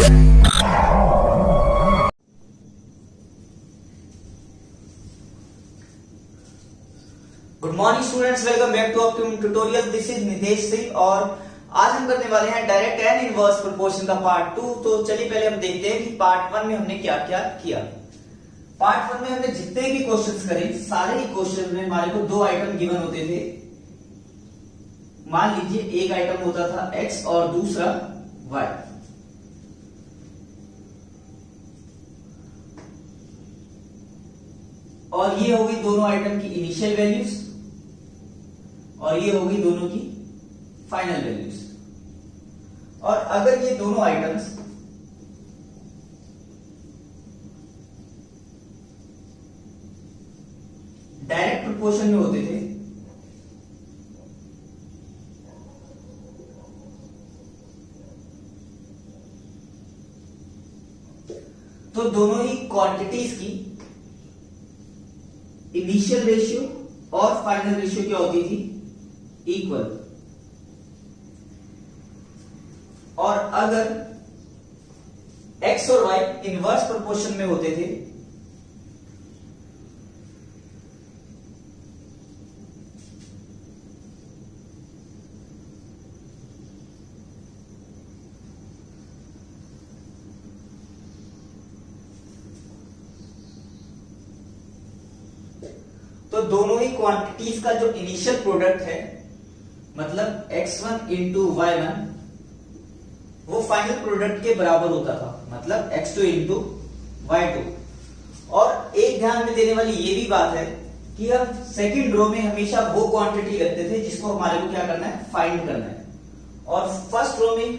Good morning students, welcome back to optimum tutorial. This is Nitesh Singh और आज हम करने वाले हैं डायरेक्ट एंड इनवर्स प्रोपोर्शन का पार्ट 2। तो चलिए पहले हम देखते हैं कि पार्ट 1 में हमने क्या क्या किया। पार्ट 1 में हमने जितने भी क्वेश्चंस करे, सारे ही क्वेश्चंस में हमारे को दो आइटम गिवन होते थे। मान लीजिए एक आइटम होता था x और दूसरा y। और ये होगी दोनों आइटम की इनिशियल वैल्यूज और ये होगी दोनों की फाइनल वैल्यूज। और अगर ये दोनों आइटम्स डायरेक्ट प्रोपोर्शन में होते थे तो दोनों ही क्वांटिटीज की इनिशियल रेशियो और फाइनल रेशियो क्या होती थी? इक्वल। और अगर x और y इनवर्स प्रोपोर्शन में होते थे तो दोनों ही क्वांटिटीज का जो इनिशियल प्रोडक्ट है, मतलब x1 इंटू y1, वो फाइनल प्रोडक्ट के बराबर होता था, मतलब x2 इंटू y2। और एक ध्यान में देने वाली ये भी बात है कि हम सेकंड रो में हमेशा वो क्वांटिटी रखते थे जिसको हमारे को क्या करना है? फाइंड करना है। और फर्स्ट रो में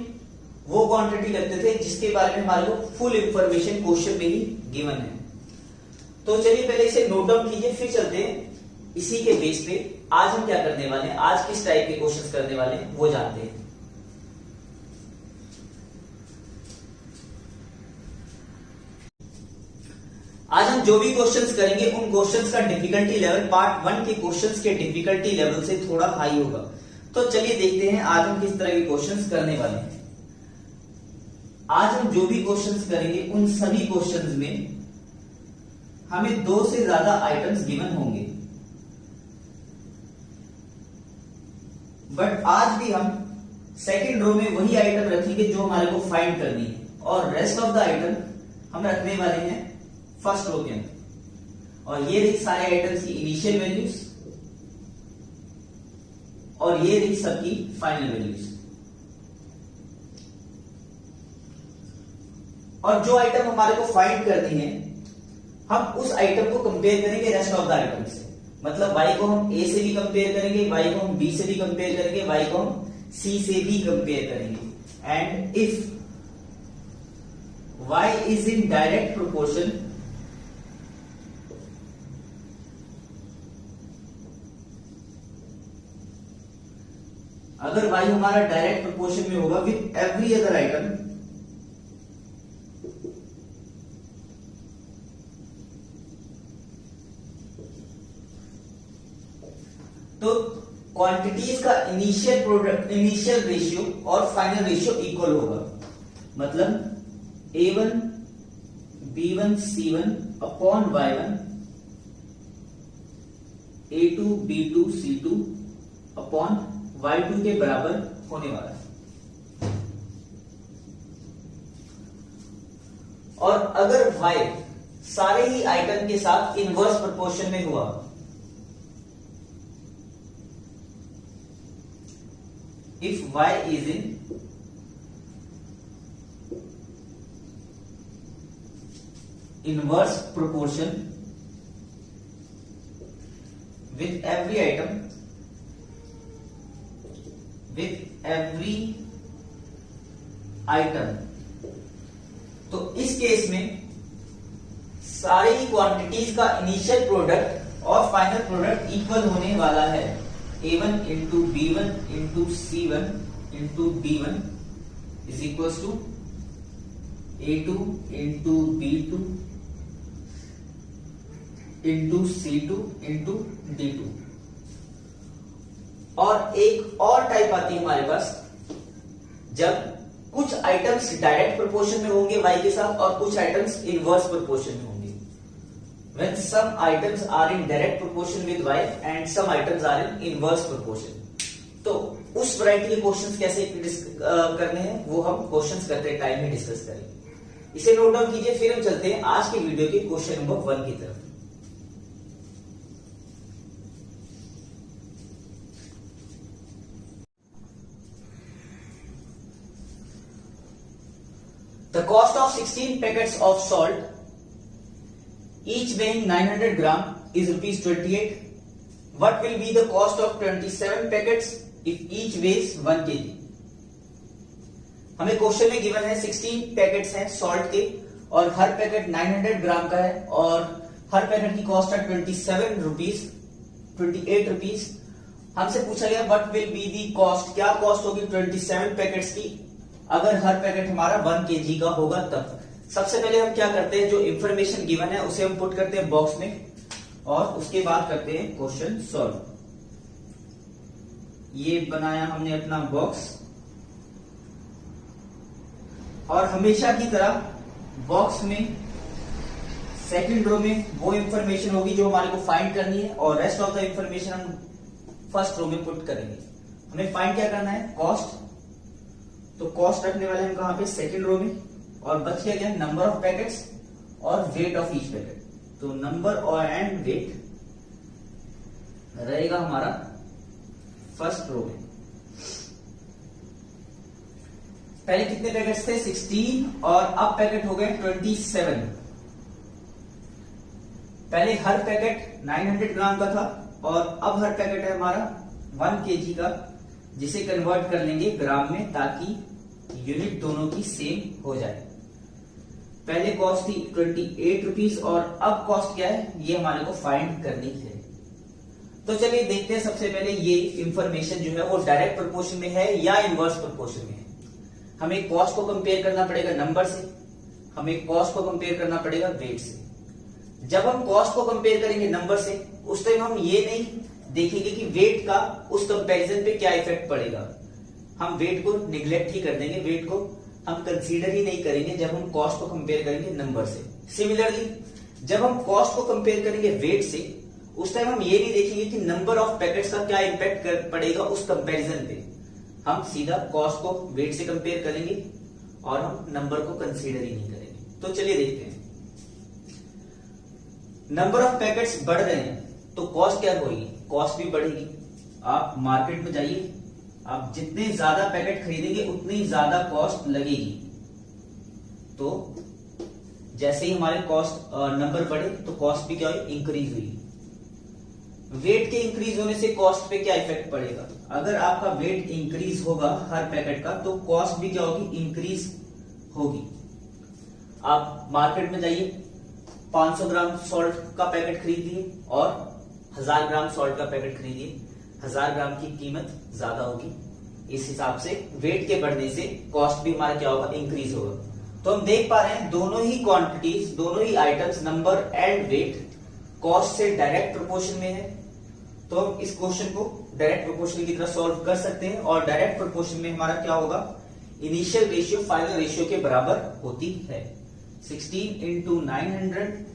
वो क्वांटिटी रखते थे जिसके बारे में हमारे को फुल इंफॉर्मेशन क्वेश्चन में ही गिवन है। तो चलिए पहले इसे नोट डाउन कीजिए, फिर चलते हैं इसी के बेस पे आज हम क्या करने वाले हैं, आज किस टाइप के क्वेश्चंस करने वाले हैं वो जानते हैं। आज हम जो भी क्वेश्चंस करेंगे उन क्वेश्चंस का डिफिकल्टी लेवल पार्ट 1 के क्वेश्चंस के डिफिकल्टी लेवल से थोड़ा हाई होगा। तो चलिए देखते हैं आज हम किस तरह के क्वेश्चंस करने वाले हैं। आज हम जो भी क्वेश्चंस करेंगे उन सभी क्वेश्चंस में हमें 2 से ज्यादा आइटम्स गिवन होंगे, बट आज भी हम सेकंड रो में वही आइटम रखेंगे जो हमारे को फाइंड करनी है, और रेस्ट ऑफ द आइटम हम रखने वाले हैं फर्स्ट रो के अंदर। और ये रही सारे आइटम्स की इनिशियल वैल्यूज और ये रही सबकी फाइनल वैल्यूज। और जो आइटम हमारे को फाइंड करनी है, हम उस आइटम को कंपेयर करेंगे रेस्ट ऑफ द आइटम से। मतलब y को हम a से भी कंपेयर करेंगे, y को हम b से भी कंपेयर करेंगे, y को हम c से भी कंपेयर करेंगे। And if y is in direct proportion अगर y हमारा डायरेक्ट प्रोपोर्शन में होगा विथ एवरी अदर आइटम, तो क्वांटिटीज का इनिशियल प्रोडक्ट, इनिशियल रेशियो और फाइनल रेशियो इक्वल होगा। मतलब a1 b1 c1 upon y1, a2 b2 c2 upon y2 के बराबर होने वाला है। और अगर y सारे ही आइटम के साथ इनवर्स प्रोपोर्शन में हुआ, if y is in inverse proportion with every item, तो इस केस में सारी ही क्वांटिटीज का इनिशियल प्रोडक्ट और फाइनल प्रोडक्ट इक्वल होने वाला है। a1 into b1 into c1 into d1 is equal to a2 into b2 into c2 into d2। और एक और टाइप आती है हमारे पास, जब कुछ आइटम्स डायरेक्ट प्रोपोर्शन में होंगे y के साथ और कुछ आइटम्स इनवर्स प्रोपोर्शन में होंगे। When some items are in direct proportion with y and some items are in inverse proportion, तो उस वैरायटी के क्वेश्चंस कैसे करने हैं वो हम क्वेश्चंस करते टाइम में डिस्कस करेंगे। इसे नोट डाउन कीजिए, फिर हम चलते हैं आज के वीडियो के क्वेश्चन नंबर 1 की तरफ। The cost of 16 packets of salt, each weighing 900 gram, is rupees 28. What will be the cost of 27 packets if each weighs 1 kg? हमें क्वेश्चन में गिवन है 16 पैकेट्स हैं सॉल्ट के और हर पैकेट 900 ग्राम का है और हर पैकेट की कॉस्ट है 28 रुपीज। हमसे पूछा गया what will be the cost, क्या कॉस्ट होगी 27 पैकेट्स की अगर हर पैकेट हमारा 1 kg का होगा तब। सबसे पहले हम क्या करते हैं, जो इंफॉर्मेशन गिवन है उसे हम पुट करते हैं बॉक्स में और उसके बाद करते हैं क्वेश्चन सॉल्व। ये बनाया हमने अपना बॉक्स और हमेशा की तरह बॉक्स में सेकंड रो में वो इंफॉर्मेशन होगी जो हमारे को फाइंड करनी है और रेस्ट ऑफ द इंफॉर्मेशन हम फर्स्ट रो में पुट करेंगे। हमें फाइंड क्या करना है, कॉस्ट। तो कॉस्ट रखने वाले हम कहां पे, सेकंड रो में। और बच गया क्या, नंबर ऑफ पैकेट्स और वेट ऑफ ईच पैकेट। तो नंबर और एंड वेट रहेगा हमारा फर्स्ट रो में। पहले कितने पैकेट्स थे, 16 और अब पैकेट हो गए 27। पहले हर पैकेट 900 ग्राम का था और अब हर पैकेट है हमारा 1 kg का, जिसे कन्वर्ट कर लेंगे ग्राम में ताकि यूनिट दोनों की सेम हो जाए। पहले कॉस्ट थी 28 रुपीज और अब कॉस्ट क्या है ये हमारे को फाइंड करनी है। तो चलिए देखते हैं सबसे पहले ये इंफॉर्मेशन जो है वो डायरेक्ट प्रोपोर्शन में है या इनवर्स प्रोपोर्शन में है। हमें कॉस्ट को कंपेयर करना पड़ेगा नंबर से, हमें कॉस्ट को कंपेयर करना पड़ेगा वेट से। जब हम कॉस्ट को कंपेयर करेंगे नंबर से उस टाइम हम ये नहीं देखेंगे कि वेट का उस कंपैरिजन पे क्या इफेक्ट पड़ेगा। हम वेट को निग्लेक्ट ही कर देंगे, वेट को हम कंसीडर ही नहीं करेंगे जब हम कॉस्ट को कंपेयर करेंगे नंबर से। सिमिलरली जब हम कॉस्ट को कंपेयर करेंगे वेट से उस टाइम हम ये नहीं देखेंगे कि नंबर ऑफ पैकेट्स का क्या इम्पैक्ट पड़ेगा उस कंपैरिजन पे। हम सीधा कॉस्ट को वेट से कंपेयर करेंगे और हम नंबर को कंसीडर ही नहीं करेंगे। तो चलिए देखते हैं, नंबर ऑफ पैकेट्स बढ़ रहे हैं तो कॉस्ट क्या होगी, कॉस्ट भी बढ़ेगी। आप मार्केट में जाइए, आप जितने ज्यादा पैकेट खरीदेंगे उतनी ज्यादा कॉस्ट लगेगी। तो जैसे ही हमारे कॉस्ट नंबर बढ़े तो कॉस्ट भी क्या हुई, इंक्रीज हुई। वेट के इंक्रीज होने से कॉस्ट पे क्या इफेक्ट पड़ेगा, अगर आपका वेट इंक्रीज होगा हर पैकेट का तो कॉस्ट भी क्या होगी, इंक्रीज होगी। आप मार्केट में जाइए, 500 ग्राम सॉल्ट का पैकेट खरीदिए और 1000 ग्राम सॉल्ट का पैकेट खरीदिए, 1000 ग्राम की कीमत ज्यादा होगी। इस हिसाब से वेट के बढ़ने से कॉस्ट भी हमारा क्या होगा, इंक्रीज होगा। तो हम देख पा रहे हैं दोनों ही क्वांटिटीज, दोनों ही items number and weight cost से डायरेक्ट प्रोपोर्शन में है। तो हम इस क्वेश्चन को डायरेक्ट प्रोपोर्शन की तरह सॉल्व कर सकते हैं और डायरेक्ट प्रोपोर्शन में हमारा क्या होगा, इनिशियल रेशियो फाइनल रेशियो के बराबर होती है। 16 इंटू 900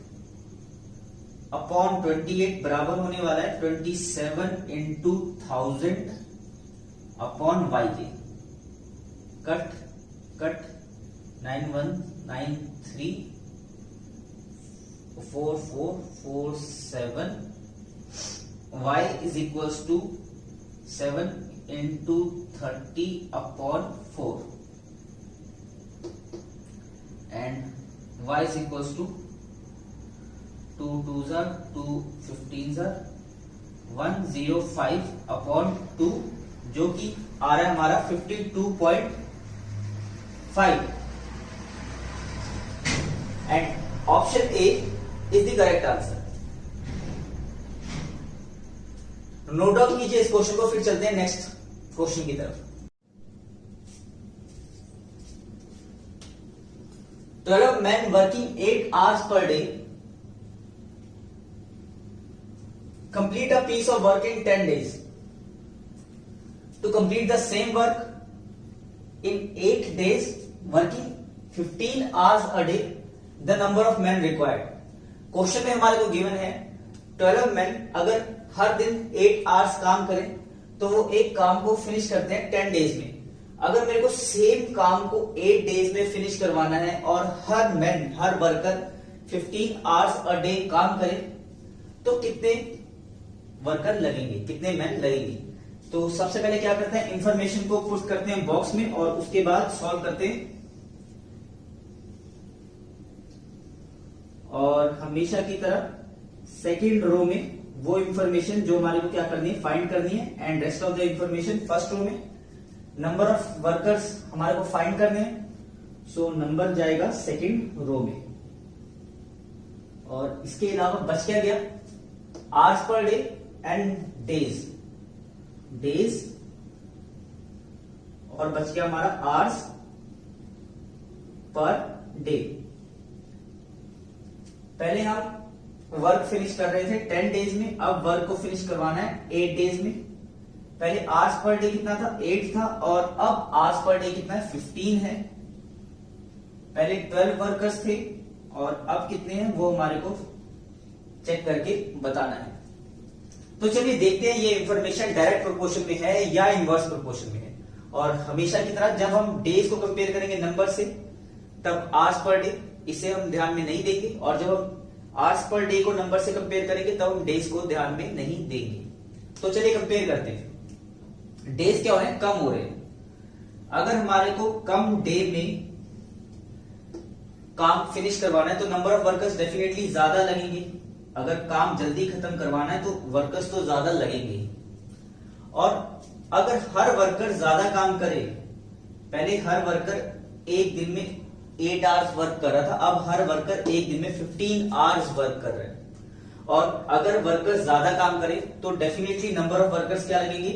अपॉन 28 बराबर होने वाला है 27 इंटू 1000 अपॉन y के। Cut cut 9193 4447 y is equals to 7 into 30 upon 4 and y is equals to 2 2s are 2 15s are 105 upon 2 जो कि आ रहा है हमारा 52.5 and option A is the correct answer. Note down कीजिए इस क्वेश्चन को, फिर चलते हैं नेक्स्ट क्वेश्चन की तरफ। तो 12 men working 8 hours per day complete a piece of work in 10 days. To complete the same work, in 8 days working 15 hours a day the number of men required। Question में हमारे को given है 12 men अगर हर दिन 8 hours काम करें तो वो एक काम को फिनिश करते हैं 10 डेज में। अगर मेरे को सेम काम को 8 डेज में फिनिश करवाना है और हर वर्कर 15 आवर्स अ डे काम करे तो कितने वर्कर लगेंगे, कितने मैन लगेंगे। तो सबसे पहले क्या करते हैं, इंफॉर्मेशन को पुट करते हैं बॉक्स में और उसके बाद सॉल्व करते हैं। और हमेशा की तरह सेकेंड रो में वो इंफॉर्मेशन जो हमारे को क्या करनी है, फाइंड करनी है। And rest of the information first row में। नंबर ऑफ वर्कर्स हमारे को फाइंड करने हैं, सो नंबर जाएगा सेकेंड रो में। और इसके अलावा बच क्या गया, hours per day and days और बच गया हमारा आवर्स पर डे। पहले हम वर्क फिनिश कर रहे थे 10 डेज में, अब वर्क को फिनिश करवाना है 8 डेज में। पहले आवर्स पर डे कितना था, 8 था, और अब आवर्स पर डे कितना है, 15 है। पहले 12 वर्कर्स थे और अब कितने हैं वो हमारे को चेक करके बताना है। तो चलिए देखते हैं ये इंफॉर्मेशन डायरेक्ट प्रोपोर्शन में है या इनवर्स प्रोपोर्शन में है। और हमेशा की तरह जब हम डेज को कंपेयर करेंगे नंबर से तब आवर्स पर डे इसे हम ध्यान में नहीं देंगे, और जब हम आवर्स पर डे को नंबर से कंपेयर करेंगे तब हम डेज को ध्यान में नहीं देंगे। तो चलिए कंपेयर करते हैं। डेज क्या हो रहे हैं, कम हो रहे हैं। अगर हमारे को कम डे में काम फिनिश करवाना है तो नंबर ऑफ वर्कर्स डेफिनेटली ज्यादा लगेंगे। अगर काम जल्दी खत्म करवाना है तो वर्कर्स तो ज्यादा लगेंगे। और अगर हर वर्कर ज्यादा काम करे, पहले हर वर्कर एक दिन में 8 आवर्स वर्क कर रहा था, अब हर वर्कर एक दिन में 15 आवर्स वर्क कर रहे हैं। और अगर वर्कर ज्यादा काम करे तो डेफिनेटली नंबर ऑफ वर्कर्स क्या लगेंगे,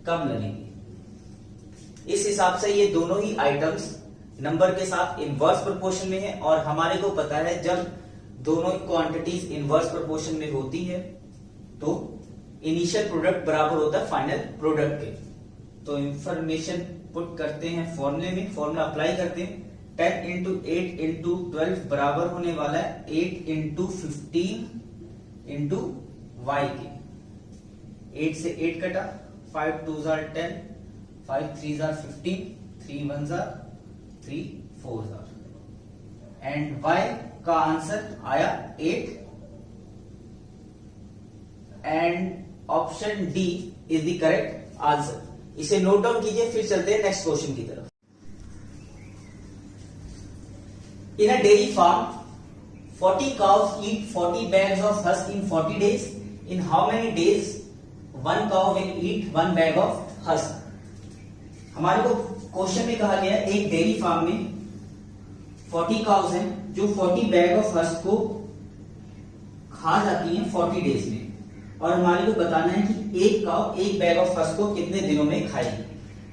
कम लगेंगे। इस हिसाब से ये दोनों ही आइटम्स नंबर के साथ इनवर्स प्रोपोर्शन में है। और हमारे को पता है जब दोनों क्वांटिटीज इनवर्स प्रोपोर्शन में होती है तो इनिशियल प्रोडक्ट बराबर होता है फाइनल प्रोडक्ट के। तो इंफॉर्मेशन पुट करते हैं फॉर्मूले में, फॉर्मूला अप्लाई करते हैं। 10 इंटू 8 इंटू 12 बराबर होने वाला है 8 इंटू 15 इंटू वाई के। 8 से 8 कटा, 5 2 जार 10, 5 3 जार 15, 3 1 जार 3 4 जार। एंड वाई का आंसर आया 8। And option D is the correct answer. इसे नोट डाउन कीजिए, फिर चलते हैं नेक्स्ट क्वेश्चन की तरफ। In a dairy farm, 40 cows eat 40 bags of husk in 40 days. In how many days one cow will eat 1 bag of husk? हमारे को question में कहा गया है एक डेयरी फार्म में 40 काउस हैं जो 40 बैग ऑफ हस्क को खा जाती हैं 40 डेज में। और हमारे को बताना है कि एक काउ एक बैग ऑफ हस्क को कितने दिनों में खाएगी।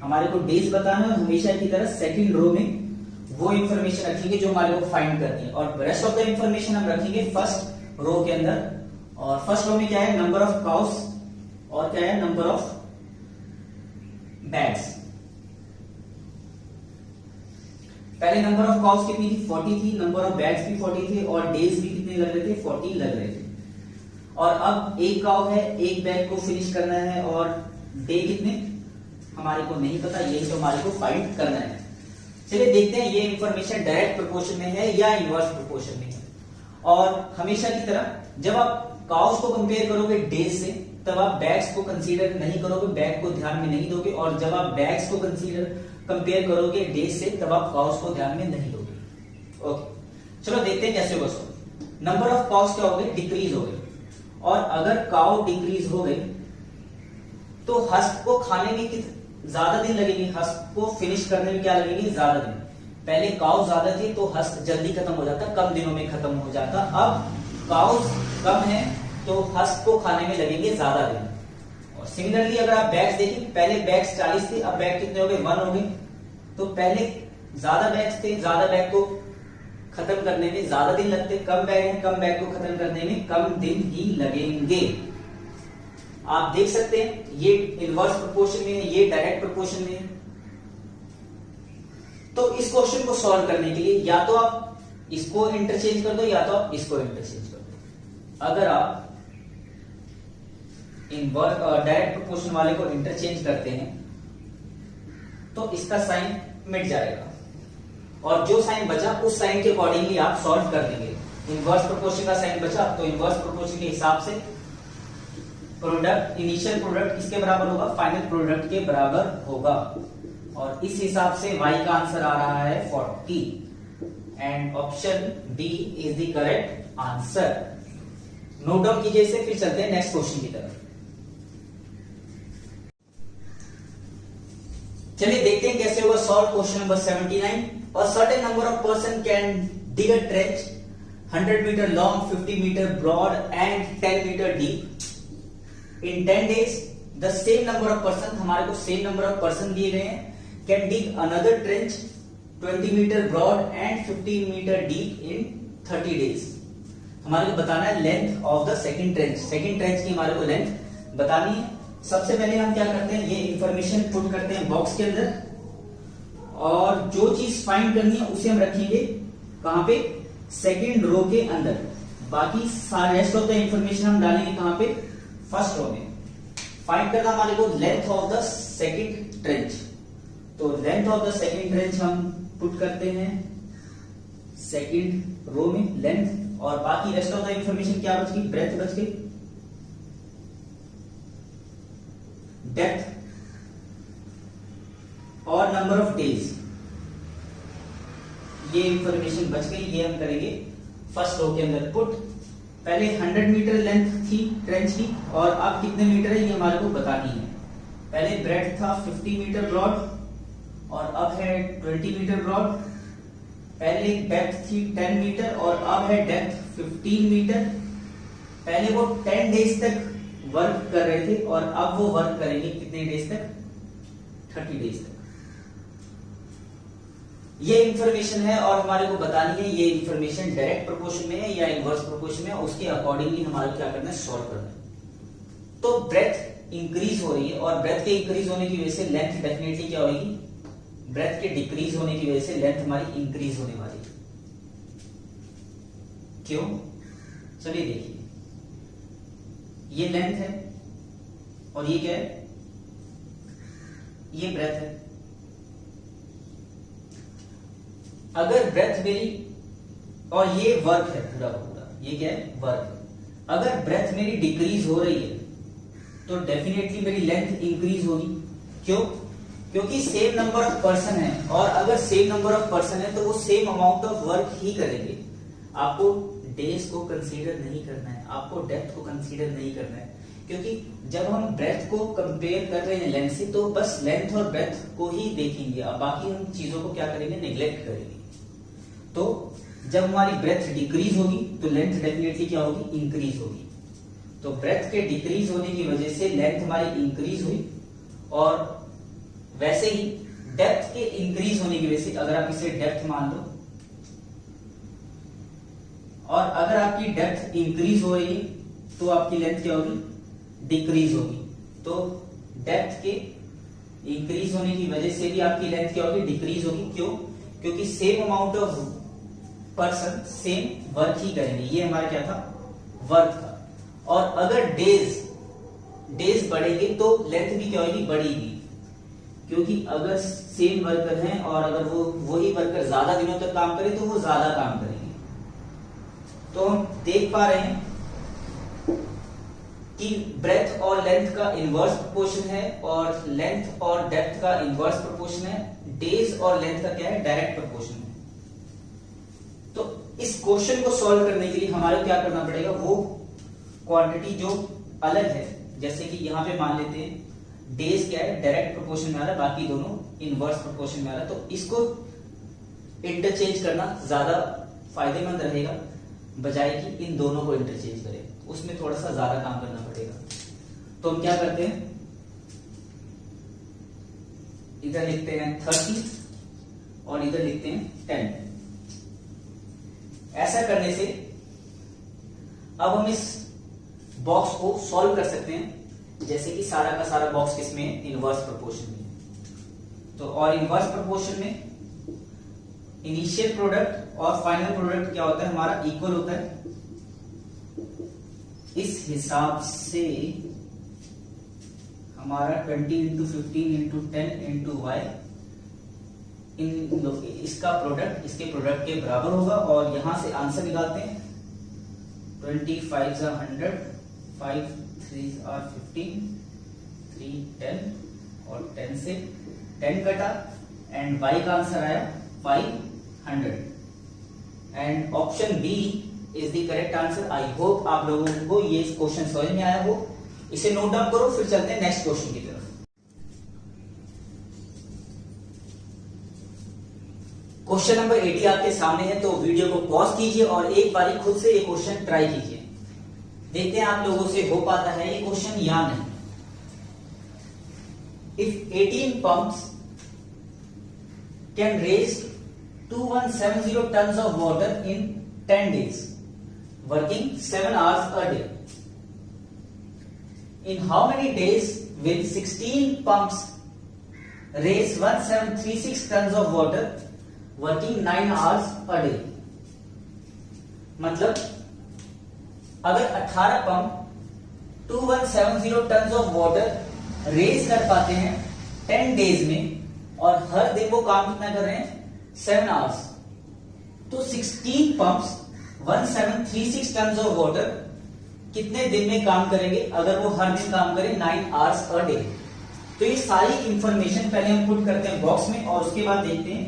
हमारे को डेज बताना है और हमेशा की तरह सेकंड रो में वो इंफॉर्मेशन रखेंगे जो हमारे को फाइंड करनी है। और रेस्ट ऑफ द इंफॉर्मेशन हम रखेंगे फर्स्ट रो के अंदर। और फर्स्ट रो में क्या है, नंबर ऑफ काउस और क्या है, नंबर ऑफ बैग्स। पहले नंबर ऑफ काउस कितनी थी, 40 थी। नंबर ऑफ बैग्स भी 40 थे और डेज भी कितने लग रहे थे, 40 लग रहे थे। और अब एक काउ है, एक बैग को फिनिश करना है और डे कितने हमारे को नहीं पता, यही तो हमारे को फाइंड करना है। चलिए देखते हैं ये इंफॉर्मेशन डायरेक्ट प्रोपोर्शन में है या इनवर्स प्रोपोर्शन में है। और हमेशा की तरह जब आप काउस को कंपेयर करोगे डेज से तब आप बैग्स को कंसीडर नहीं करोगे, बैग को ध्यान में नहीं दोगे। और जब आप बैग्स को कंपेयर करोगे डेज से तब आप काउस को ध्यान में नहीं दोगे। ओके, चलो देखते हैं कैसे होगा। नंबर ऑफ काउस क्या हो गए, डिक्रीज हो गए। और अगर काउ डिक्रीज हो गई तो हस्क को खाने में ज्यादा दिन लगेंगे, हस्क को फिनिश करने में क्या लगेंगे, ज्यादा दिन। पहले काउ ज्यादा थे तो हस्क जल्दी खत्म हो जाता, कम दिनों में खत्म हो जाता। अब काउस कम है तो हस्क को खाने में लगेंगे ज्यादा दिन। और सिमिलरली अगर आप बैग्स देखें, पहले बैग्स 40 थे, अब बैग कितने हो गए, 1 हो गए। तो पहले ज्यादा बैग्स थे, ज्यादा बैग को खत्म करने में ज्यादा दिन लगते। कम बैग है, कम बैग को खत्म करने में कम दिन ही लगेंगे। आप देख सकते हैं ये इनवर्स प्रोपोर्शन में है, ये डायरेक्ट प्रोपोर्शन में है। तो इस क्वेश्चन को सॉल्व करने के लिए या तो आप इसको इंटरचेंज कर दो या तो आप इसको इंटरचेंज कर दो। अगर आप इनवर्स डायरेक्ट प्रोपोर्शन वाले को इंटरचेंज करते हैं तो इसका साइन मिट जाएगा और जो साइन बचा उस साइन के अकॉर्डिंगली आप सॉल्व कर देंगे। इनवर्स प्रोपोर्शन का साइन बचा तो इनवर्स प्रोपोर्शन के हिसाब से प्रोडक्ट, इनिशियल प्रोडक्ट किसके बराबर होगा, फाइनल प्रोडक्ट के बराबर होगा। और इस हिसाब से y का आंसर आ रहा है 40 and option B is the correct answer. Note down कीजिए इसे, फिर चलते हैं नेक्स्ट क्वेश्चन की तरफ। चलिए देखते हैं कैसे होगा solve question number 79। A certain number of person can dig a trench 100 meter long, 50 meter broad and 10 meter deep in 10 days. The same number of person, हमारे को same number of person दिए गए हैं, can dig another trench 20 meter broad and 50 meter deep in 30 days. हमारे को बताना है length of the second trench. Second trench की हमारे को लेंथ बतानी है। सबसे पहले हम क्या करते हैं, ये इंफॉर्मेशन पुट करते हैं बॉक्स के अंदर और जो चीज फाइंड करनी है उसे हम रखेंगे कहां पे, सेकंड रो के अंदर। बाकी सारे रेस्ट ऑफ द इंफॉर्मेशन हम डालेंगे कहां पे, फर्स्ट रो में। फाइंड करना हमारे को length of the second trench. तो length of the second trench हम पुट करते हैं सेकंड रो में लेंथ, और बाकी रेस्ट ऑफ द इंफॉर्मेशन क्या बच गई, ब्रेथ बच गई, डेप्थ और नंबर ऑफ डेज, ये इंफॉर्मेशन बच गई। ये हम करेंगे फर्स्ट रो के अंदर पुट। पहले 100 मीटर लेंथ थी ट्रेंच की और अब कितने मीटर है ये हमारे को बतानी है। पहले ब्रेड था 50 मीटर ब्रॉड और अब है 20 मीटर ब्रॉड। पहले डेप्थ थी 10 मीटर और अब है डेप्थ 15 मीटर। पहले वो 10 डेज तक वर्क कर रहे थे और अब वो वर्क करेंगे कितने डेज तक, 30 डेज तक। ये इंफॉर्मेशन है और हमारे को बतानी है ये इंफॉर्मेशन डायरेक्ट प्रोपोर्शन में है या इनवर्स प्रोपोर्शन में है, उसके अकॉर्डिंगली हमारे को क्या करना है, सॉल्व करना है। तो ब्रेथ इंक्रीज हो रही है और ब्रेथ के इंक्रीज होने की वजह से लेंथ डेफिनेटली क्या होगी, ब्रेथ के डिक्रीज होने की वजह से लेंथ हमारी इंक्रीज होने वाली है। क्यों, चलिए देखिए, ये लेंथ है और ये क्या है, ये ब्रेथ है। अगर ब्रेथ मेरी, और ये वर्क है पूरा पूरा, ये क्या है, वर्क। अगर ब्रेथ मेरी डिक्रीज हो रही है तो डेफिनेटली मेरी लेंथ इंक्रीज होगी। क्यों, क्योंकि सेम नंबर ऑफ पर्सन है और अगर सेम नंबर ऑफ पर्सन है तो वो सेम अमाउंट ऑफ वर्क ही करेंगे। आपको डेज को कंसीडर नहीं करना है, आपको डेप्थ को कंसीडर नहीं करना है, क्योंकि जब हम ब्रेथ को कंपेयर कर रहे हैं लेंथ से तो बस लेंथ और ब्रेथ को ही देखेंगे, अब बाकी हम चीजों को क्या करेंगे, नेग्लेक्ट करेंगे। तो जब हमारी ब्रेथ डिक्रीज होगी तो लेंथ डेफिनेटली क्या होगी, इंक्रीज होगी। तो ब्रेथ के डिक्रीज होने की वजह से लेंथ हमारी इंक्रीज हुई और वैसे ही डेप्थ के इंक्रीज होने की वजह से, अगर आप इसे डेप्थ मान लो और अगर आपकी डेप्थ इंक्रीज हो रही है तो आपकी लेंथ क्या होगी, डिक्रीज होगी। तो डेप्थ के इंक्रीज होने की वजह से भी आपकी लेंथ क्या होगी, डिक्रीज होगी। क्यों, क्योंकि same amount of person same work ही करेंगे। ये हमारा क्या था, वर्क था। और अगर डेज बढ़ेंगे तो लेंथ भी क्या होगी, बढ़ेगी। क्योंकि अगर सेम वर्कर हैं और अगर वो वही वर्कर ज्यादा दिनों तक काम करे तो वो ज्यादा काम करेंगे। तो हम देख पा रहे हैं कि ब्रेथ और लेंथ का इनवर्स प्रोपोर्शन है और लेंथ और डेप्थ का इनवर्स प्रोपोर्शन है। डेज और लेंथ का क्या है, डायरेक्ट प्रोपोर्शन है। तो इस क्वेश्चन को सॉल्व करने के लिए हमारे क्या करना पड़ेगा, वो क्वांटिटी जो अलग है, जैसे कि यहां पे मान लेते हैं डेज क्या है, डायरेक्ट प्रोपोर्शन में आ रहा है, बाकी दोनों इनवर्स प्रोपोर्शन में आ रहा है। तो इसको इंटरचेंज करना ज्यादा फायदेमंद रहेगा बजाय कि इन दोनों को इंटरचेंज करें, उसमें थोड़ा सा ज्यादा काम करना पड़ेगा। तो हम क्या करते हैं, इधर लिखते हैं 30 और इधर लिखते हैं 10। ऐसा करने से अब हम इस बॉक्स को सॉल्व कर सकते हैं, जैसे कि सारा का सारा बॉक्स किसमें, इनवर्स प्रोपोर्शन में। तो और इनवर्स प्रोपोर्शन में इनिशियल प्रोडक्ट और फाइनल प्रोडक्ट क्या होता है हमारा इक्वल होता है। इस हिसाब से हमारा 20 इंटू 15 इंटू 10 इंटू वाई इसका प्रोडक्ट इसके प्रोडक्ट के बराबर होगा। और यहां से आंसर निकालते हैं 25 are 100, 5 3 are 15, 3 10 और 10 से 10 कटा एंड y का आंसर आया 500 and option B is the correct answer. I hope आप लोगों को ये क्वेश्चन समझ में आया हो। इसे नोट डाउन करो, फिर चलते हैं नेक्स्ट क्वेश्चन की तरफ। क्वेश्चन नंबर 80 आपके सामने है, तो वीडियो को पॉज कीजिए और एक बारी खुद से ये क्वेश्चन ट्राई कीजिए। देखते हैं आप लोगों से हो पाता है ये क्वेश्चन या नहीं। If 18 pumps can raise 2170 tons of water in 10 days, working 7 hours a day. In how many days will 16 pumps raise 1736 tons of water, working 9 hours a day? मतलब अगर 18 pump 2170 tons of water raise कर पाते हैं 10 days में और हर दिन वो काम कितना कर रहे हैं 7 आवर्स, तो 16 पंप्स 1736 टन ऑफ वाटर कितने दिन में काम करेंगे अगर वो हर दिन काम करें 9 आवर्स अ डे। तो ये सारी इंफॉर्मेशन पहले हम पुट करते हैं बॉक्स में और उसके बाद देखते हैं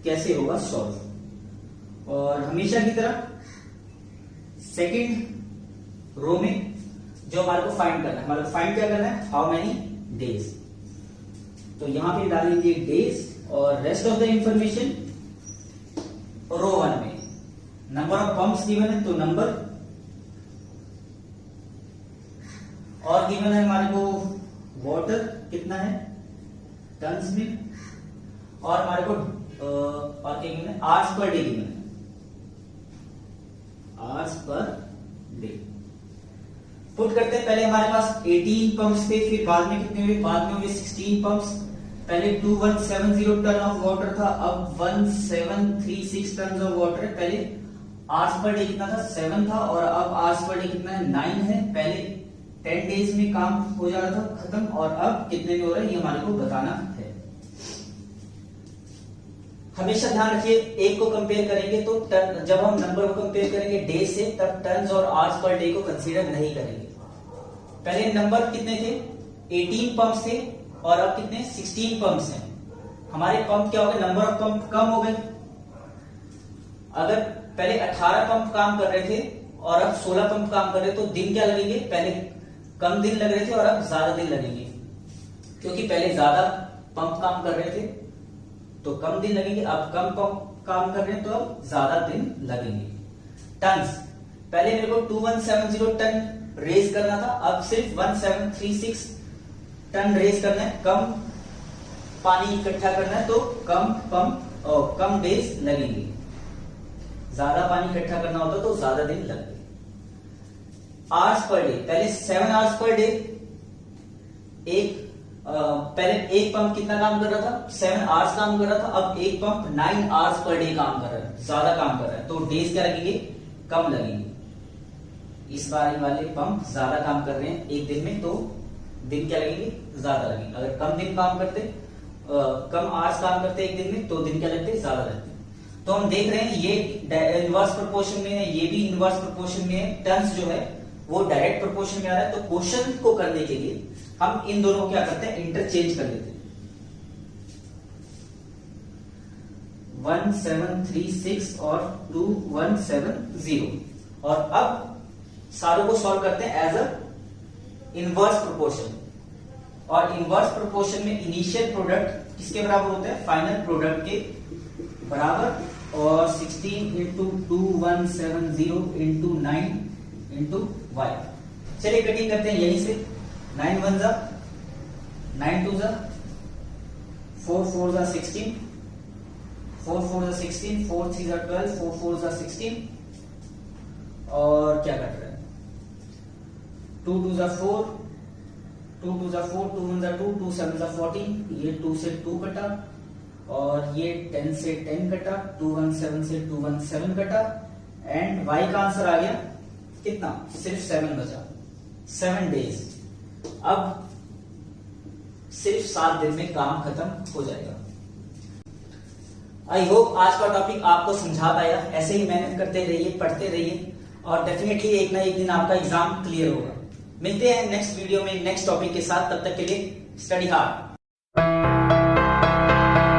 कैसे होगा सॉल्व। और हमेशा की तरह सेकंड रो में जो हमारे को फाइंड करना है, हमारे को फाइंड क्या करना है हाउ मेनी डेज, तो यहां पे डाल लीजिए डेज और रेस्ट ऑफ द इंफॉर्मेशन रो 1 में। नंबर ऑफ पंप्स गिवन है तो नंबर, और गिवन है हमारे को वाटर कितना है टन्स में, और हमारे को और क्या गिवन है आवर्स पर डे गिवन है, आवर्स पर डे। पुट करते हैं, पहले हमारे पास 18 पंप्स थे, फिर बाद में कितने हुए, बाद में हुए 16 पंप्स। पहले 2170 टन ऑफ वाटर था, अब 1736 टन ऑफ वाटर है। पहले आवर्स पर डे कितना था 7 था और अब आवर्स पर डे कितना है 9 है। पहले 10 डेज में काम हो जा रहा था खत्म और अब कितने में हो रहा है ये हमारे को बताना है। हमेशा ध्यान रखिए एक को कंपेयर करेंगे तो जब हम नंबर को कंपेयर करेंगे डे से तब टन्स और आवर्स पर डे को कंसीडर नहीं करेंगे। पहले नंबर कितने थे 18 पंप्स थे और अब कितने 16 पंप्स हैं। हमारे पंप क्या हो गए, नंबर ऑफ पंप कम हो गए। अगर पहले 18 पंप काम कर रहे थे और अब 16 पंप काम कर रहे तो दिन क्या लगेंगे, पहले कम दिन लग रहे थे और अब ज्यादा दिन लगेंगे, क्योंकि पहले ज्यादा पंप काम कर रहे थे तो कम दिन लगेंगे, अब कम पंप काम कर रहे हैं तो अब ज्यादा दिन लगेंगे। टन्स, पहले मेरे को 2170 टन रेज करना था, अब सिर्फ 1736 टन रेज करना है। कम पानी इकट्ठा करना है तो कम पंप और कम डेज लगेंगे, ज्यादा पानी इकट्ठा करना होता तो ज्यादा दिन लगते। आवर्स पर डे, पहले 7 आवर्स पर डे, पहले एक पंप कितना काम कर रहा था 7 आवर्स काम कर रहा था, अब एक पंप 9 आवर्स पर डे काम कर रहा है, ज्यादा काम कर रहा है, तो डेज क्या लगेंगे कम लगेंगे। इस बार वाले पंप ज्यादा काम कर रहे हैं एक दिन में तो दिन क्या लगेंगे ज्यादा लगेंगे। अगर कम दिन काम करते कम आवर्स काम करते एक दिन में तो दिन क्या लगते ज्यादा लगते। तो हम देख रहे हैं ये इनवर्स प्रोपोर्शन में है, ये भी इनवर्स प्रोपोर्शन में है। टन्स जो है वो डायरेक्ट प्रोपोर्शन में आ रहा है, तो क्वेश्चन को करने के लिए हम इन दोनों को क्या करते हैं इंटरचेंज कर लेते हैं। 1736 और 2170 और अब सारों को सॉल्व करते हैं एज अ इनवर्स प्रोपोर्शन। और इनवर्स प्रोपोर्शन में इनिशियल प्रोडक्ट किसके बराबर होता है फाइनल प्रोडक्ट के बराबर, और 16 इंटू 2170 इंटू 9 इंटू वाई। चलिए कटिंग करते हैं यहीं से। 9 1 जा 9 2 जा 4 4 जा 16 4 4 जा 16 4 3 जा 12 4 4 जा 16 और क्या कट रहा है 2 2 जा 4 2 2 जा 4, 2 1 जा 2, 2 7 जा 14, ये 2 से 2 कटा, और ये 10 से 10 कटा, 2 1 7 से 2 1 7 कटा, एंड y का आंसर आ गया कितना, सिर्फ 7 बचा, 7 डेज। अब सिर्फ 7 दिन में काम खत्म हो जाएगा। आई होप आज का टॉपिक आपको समझा पाया। ऐसे ही मेहनत करते रहिए, पढ़ते रहिए, और डेफिनेटली एक ना एक दिन आपका एग्जाम क्लियर होगा। मिलते हैं नेक्स्ट वीडियो में नेक्स्ट टॉपिक के साथ, तब तक के लिए स्टडी हार्ड।